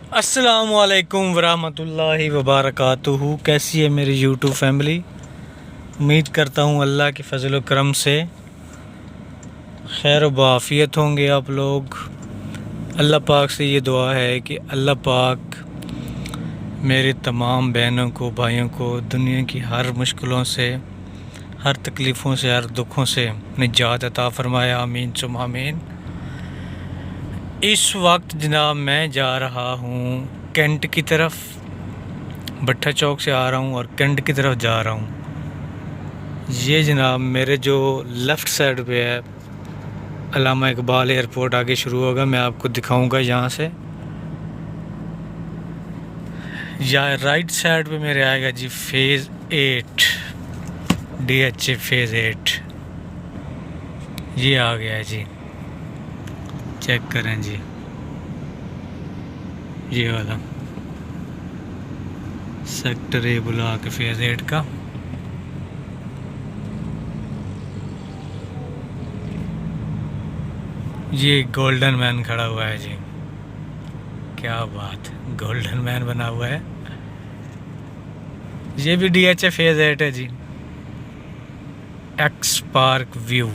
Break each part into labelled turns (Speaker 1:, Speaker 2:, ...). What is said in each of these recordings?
Speaker 1: अस्सलामुअलैकुम वरहमतुल्लाहि वबरकातुहू। कैसी है मेरी यूट्यूब फैमिली। उम्मीद करता हूँ अल्लाह के फजल व करम से खैर व आफ़ियत होंगे आप लोग। अल्लाह पाक से ये दुआ है कि अल्लाह पाक मेरे तमाम बहनों को भाइयों को दुनिया की हर मुश्किलों से, हर तकलीफ़ों से, हर दुखों से निजात अता फ़रमाए। आमीन सुम्मा आमीन। इस वक्त जनाब मैं जा रहा हूँ कैंट की तरफ, भट्टा चौक से आ रहा हूँ और कैंट की तरफ जा रहा हूँ। ये जनाब मेरे जो लेफ़्ट साइड पे है अल्लामा इकबाल एयरपोर्ट आगे शुरू होगा, मैं आपको दिखाऊंगा यहाँ से। या राइट साइड पे मेरे आएगा जी फेज़ 8 DHA फेज़ 8। ये आ गया है जी, चेक करें जी, ये वाला सेक्टर ए ब्लॉक फेज़ 8 का। ये गोल्डन मैन खड़ा हुआ है जी, क्या बात, गोल्डन मैन बना हुआ है। ये भी DHA फेज़ 8 है जी। X Park View,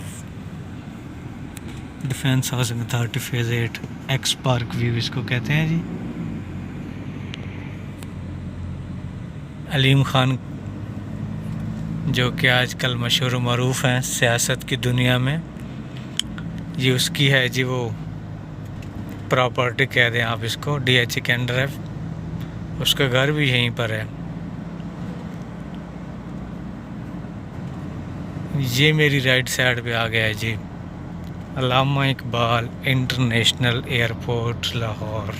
Speaker 1: Defence Housing Authority phase 8 X Park View इसको कहते हैं जी। अलीम खान जो कि आजकल मशहूर मरूफ हैं सियासत की दुनिया में, ये उसकी है जी वो प्रॉपर्टी कह दें आप इसको, DHA के अंडर है। उसका घर भी यहीं पर है। ये मेरी राइट साइड पे आ गया है जी अल्लामा इकबाल इंटरनेशनल एयरपोर्ट लाहौर,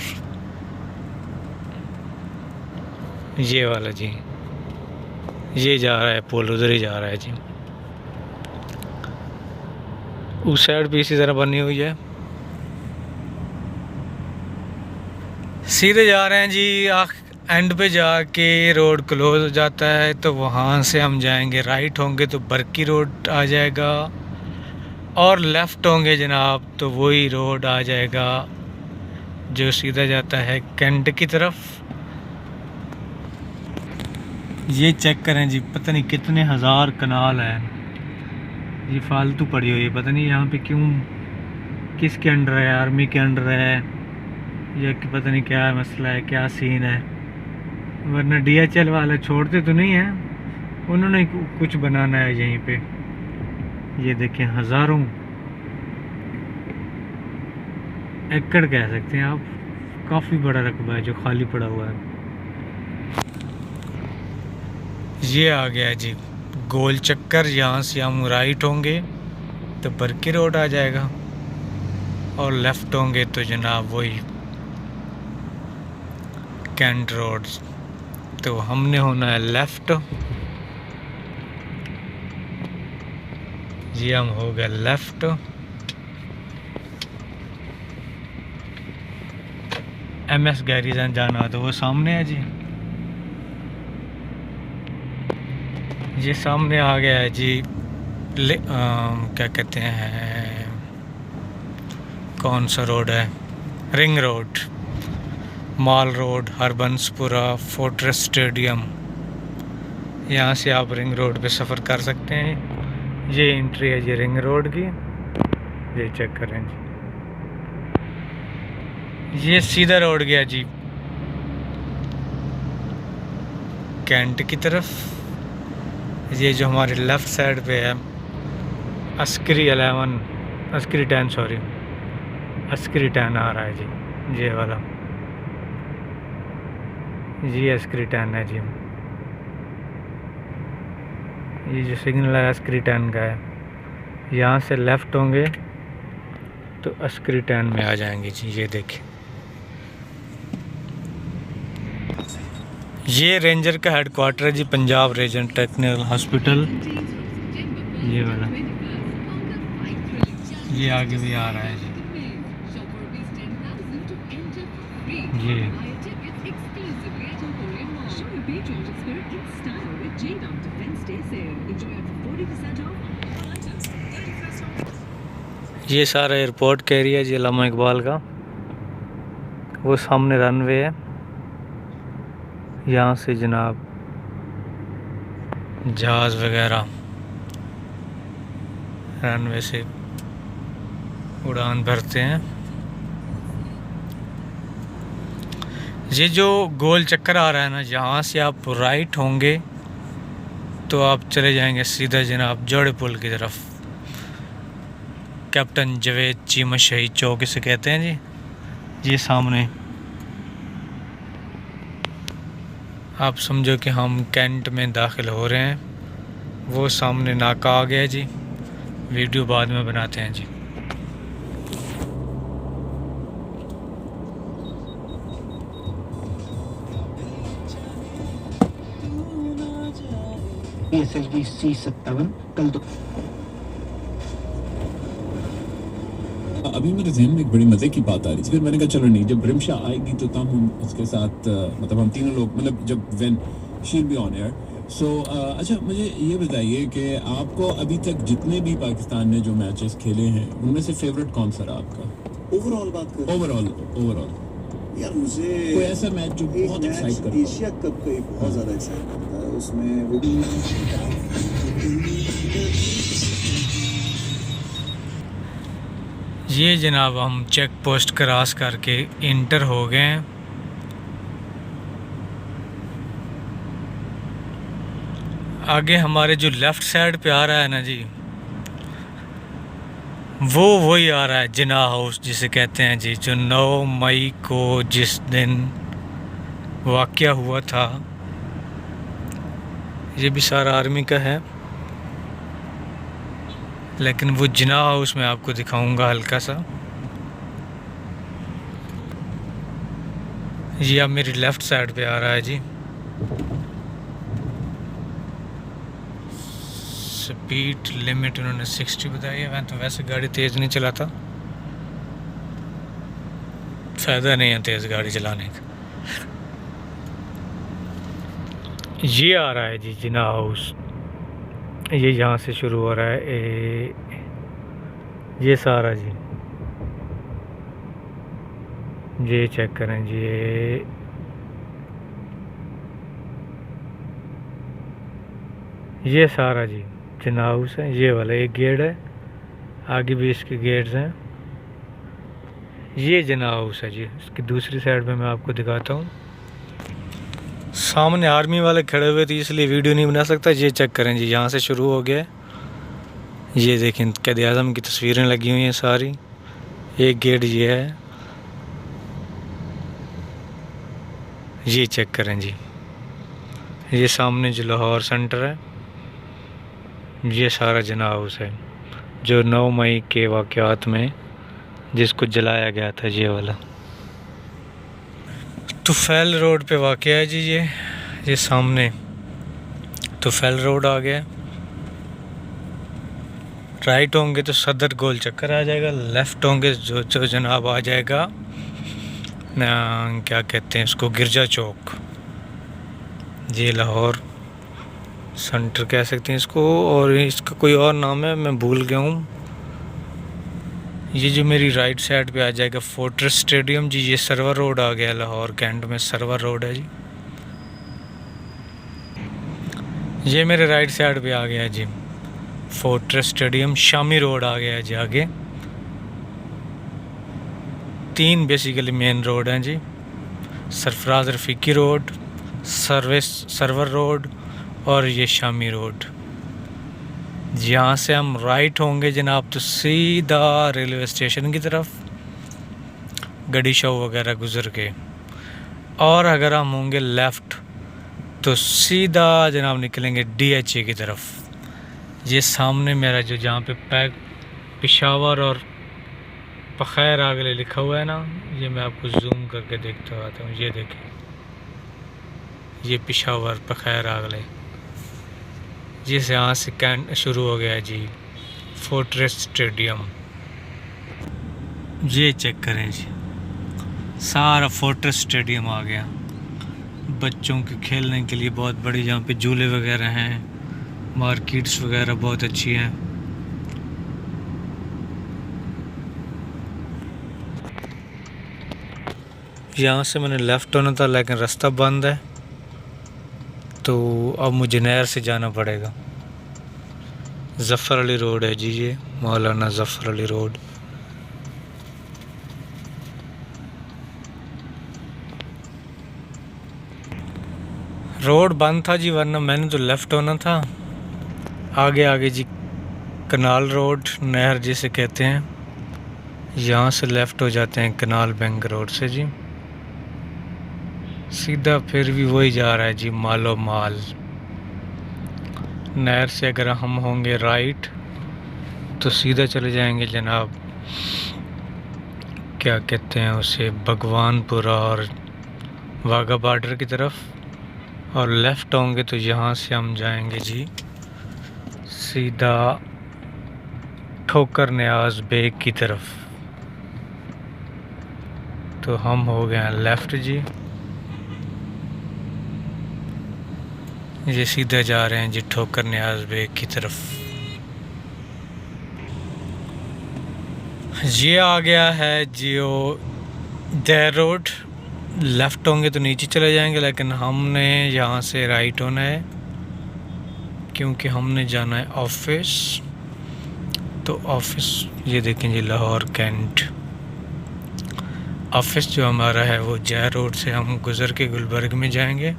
Speaker 1: ये वाला जी। ये जा रहा है पुल, उधर ही जा रहा है जी। उस साइड भी इसी तरह बनी हुई है। सीधे जा रहे हैं जी, एंड पे जाके रोड क्लोज हो जाता है, तो वहाँ से हम जाएंगे, राइट होंगे तो बरकी रोड आ जाएगा और लेफ़्ट होंगे जनाब तो वही रोड आ जाएगा जो सीधा जाता है कैंट की तरफ। ये चेक करें जी, पता नहीं कितने हज़ार कनाल है। ये फालतू पड़ी हुई है, पता नहीं यहाँ पे क्यों, किसके अंडर है, आर्मी के अंडर है या कि पता नहीं क्या मसला है, क्या सीन है। वरना DHL वाले छोड़ते तो नहीं हैं, उन्होंने कुछ बनाना है यहीं पे। ये देखें, हज़ारों एकड़ कह सकते हैं आप, काफ़ी बड़ा रकबा है जो खाली पड़ा हुआ है। ये आ गया जी गोल चक्कर, यहाँ से हम राइट होंगे तो बरकी रोड आ जाएगा और लेफ़्ट होंगे तो जनाब वही कैंट रोड। तो हमने होना है लेफ़्ट, जी हम हो गए लेफ़्ट। MS गैरीजन जाना तो वो सामने है जी। ये सामने आ गया है जी क्या कहते हैं, कौन सा रोड है, रिंग रोड, माल रोड, हरबंसपुरा, फोर्ट्रेस स्टेडियम। यहाँ से आप रिंग रोड पे सफ़र कर सकते हैं। ये एंट्री है जी रिंग रोड की, ये चेक करें जी। ये सीधा रोड गया जी कैंट की तरफ। ये जो हमारे लेफ़्ट साइड पे है अस्करी 10 सॉरी अस्करी 10 आ रहा है जी, ये वाला जी अस्करी 10 है जी। ये जो सिग्नल है अस्करी 10 का है। यहाँ से लेफ़्ट होंगे तो अस्करी 10 में आ जाएंगे जी। ये देखिए, ये रेंजर का हेडक्वार्टर है जी, पंजाब रीजन टेक्निकल हॉस्पिटल, ये वाला। ये आगे भी आ रहा है जी, ये ये सारा एयरपोर्ट का एरिया जी अल्लामा इकबाल का। वो सामने रनवे है, यहाँ से जनाब जहाज़ वगैरह रनवे से उड़ान भरते हैं। ये जो गोल चक्कर आ रहा है ना, यहाँ से आप राइट होंगे तो आप चले जाएंगे सीधा जनाब जोड़े पुल की तरफ। कैप्टन जवेद चीमा शहीद चौक इसे कहते हैं जी। ये सामने आप समझो कि हम कैंट में दाखिल हो रहे हैं। वो सामने नाका आ गया जी। वीडियो बाद में बनाते हैं जी।
Speaker 2: PSLV C57 कल दो।
Speaker 3: अभी मेरे जहन में एक बड़ी मजे की बात आ रही थी, फिर मैंने कहा चलो नहीं, जब रिमशा आएगी तो तब हम उसके साथ मतलब हम तीनों लोग, मतलब जब when she will be on air. So अच्छा मुझे ये बताइए कि आपको अभी तक जितने भी पाकिस्तान ने जो मैचेस खेले हैं उनमें से फेवरेट कौन सा रहा आपका?
Speaker 4: ओवरऑल बात करें,
Speaker 3: ओवरऑल
Speaker 4: यार मुझे
Speaker 3: कोई ऐसा मैच जो बहुत एक्साइट करता है?
Speaker 4: एशिया कप का एक बहुत ज़्यादा एक्साइट करता है, उसमें वो भी
Speaker 1: ये जनाब हम चेक पोस्ट क्रॉस करके इंटर हो गए हैं। आगे हमारे जो लेफ़्ट साइड पे आ रहा है ना जी, वो वही आ रहा है जिना हाउस जिसे कहते हैं जी, जो 9 मई को जिस दिन वाक़या हुआ था। ये भी सारा आर्मी का है, लेकिन वो जिना हाउस मैं आपको दिखाऊंगा हल्का सा। ये अब मेरी लेफ़्ट साइड पे आ रहा है जी। स्पीड लिमिट उन्होंने 60 बताई है। मैं तो वैसे गाड़ी तेज़ नहीं चलाता, फ़ायदा नहीं है तेज़ गाड़ी चलाने का। ये आ रहा है जी जिना हाउस। ये यहाँ से शुरू हो रहा है ये सारा जी। ये चेक करें जी, ये सारा जी जिना हाउस है। ये वाला एक गेट है, आगे भी इसके गेट्स हैं। ये जिना हाउस है जी। इसकी दूसरी साइड में मैं आपको दिखाता हूँ। सामने आर्मी वाले खड़े हुए थे इसलिए वीडियो नहीं बना सकता। ये चेक करें जी, यहाँ से शुरू हो गया। ये देखें क़ायद आज़म की तस्वीरें लगी हुई हैं सारी। एक गेट ये है, ये चेक करें जी। ये सामने जो लाहौर सेंटर है, ये सारा जिना हाउस है जो 9 मई के वाक़यात में जिसको जलाया गया था, ये वाला। तुफैल रोड पे वाक़या है जी। ये सामने तुफैल रोड आ गया। राइट होंगे तो सदर गोल चक्कर आ जाएगा, लेफ़्ट होंगे जो जनाब आ जाएगा ना, क्या कहते हैं इसको, गिरजा चौक। ये लाहौर सेंटर कह सकते हैं इसको, और इसका कोई और नाम है मैं भूल गया हूँ। ये जो मेरी राइट साइड पे आ जाएगा फोर्ट्रेस स्टेडियम जी। ये सरवर रोड आ गया, लाहौर कैंट में सरवर रोड है जी। ये मेरे राइट साइड पे आ गया जी फोर्ट्रेस स्टेडियम। शामी रोड आ गया जी आगे। 3 बेसिकली मेन रोड हैं जी, सरफराज रफ़ीकी रोड, सरवर रोड और ये शामी रोड। यहाँ से हम राइट होंगे जनाब तो सीधा रेलवे स्टेशन की तरफ, गड़ी शो वगैरह गुज़र के। और अगर हम होंगे लेफ़्ट तो सीधा जनाब निकलेंगे DHA की तरफ। ये सामने मेरा जो जहाँ पे पेशावर और पखैर आगले लिखा हुआ है ना, ये मैं आपको जूम करके देखता आता हूँ। ये देखें, ये पेशावर पखैर आगले। जिस यहाँ से कैंट शुरू हो गया जी फोर्ट्रेस स्टेडियम। ये चेक करें जी, सारा फोर्ट्रेस स्टेडियम आ गया। बच्चों के खेलने के लिए बहुत बड़ी, जहाँ पे झूले वगैरह हैं, मार्केट्स वगैरह बहुत अच्छी हैं। यहाँ से मैंने लेफ़्ट होना था लेकिन रास्ता बंद है, तो अब मुझे नहर से जाना पड़ेगा। ज़फ़र अली रोड है जी, ये मौलाना ज़फ़र अली रोड। रोड बंद था जी, वरना मैंने तो लेफ़्ट होना था। आगे आगे जी कनाल रोड, नहर जिसे कहते हैं, यहाँ से लेफ़्ट हो जाते हैं कनाल बैंक रोड से जी। सीधा फिर भी वही जा रहा है जी, मालो माल। नहर से अगर हम होंगे राइट तो सीधा चले जाएंगे जनाब, क्या कहते हैं उसे, भगवानपुरा और वाघा बॉर्डर की तरफ। और लेफ़्ट होंगे तो यहाँ से हम जाएंगे जी सीधा ठोकर न्याज बेग की तरफ। तो हम हो गए हैं लेफ़्ट जी, ये सीधा जा रहे हैं जी ठोकर न्याज बेग की तरफ। ये आ गया है जियो देर रोड। लेफ़्ट होंगे तो नीचे चले जाएंगे, लेकिन हमने यहाँ से राइट होना है क्योंकि हमने जाना है ऑफिस। तो ऑफिस ये देखें जी, लाहौर कैंट ऑफिस जो हमारा है वो जय रोड से हम गुज़र के गुलबर्ग में जाएंगे।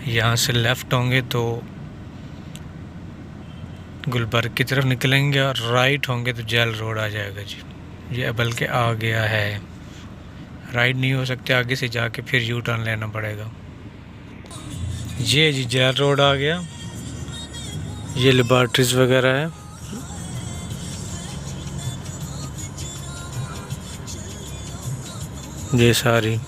Speaker 1: यहाँ से लेफ़्ट होंगे तो गुलबर्ग की तरफ निकलेंगे और राइट होंगे तो जेल रोड आ जाएगा जी। ये बल्कि आ गया है, राइट नहीं हो सकते, आगे से जाके फिर यू टर्न लेना पड़ेगा। ये जी जेल रोड आ गया, ये लेबॉर्ट्रीज वगैरह है। ये सारी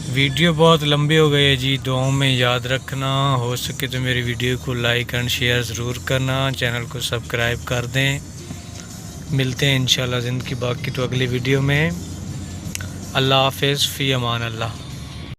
Speaker 1: वीडियो बहुत लंबी हो गई है जी, दुआओं में याद रखना। हो सके तो मेरी वीडियो को लाइक एंड शेयर ज़रूर करना, चैनल को सब्सक्राइब कर दें। मिलते हैं इंशाल्लाह ज़िंदगी बाकी तो अगली वीडियो में। अल्लाह हाफ़िज़, फ़ी अमान अल्लाह।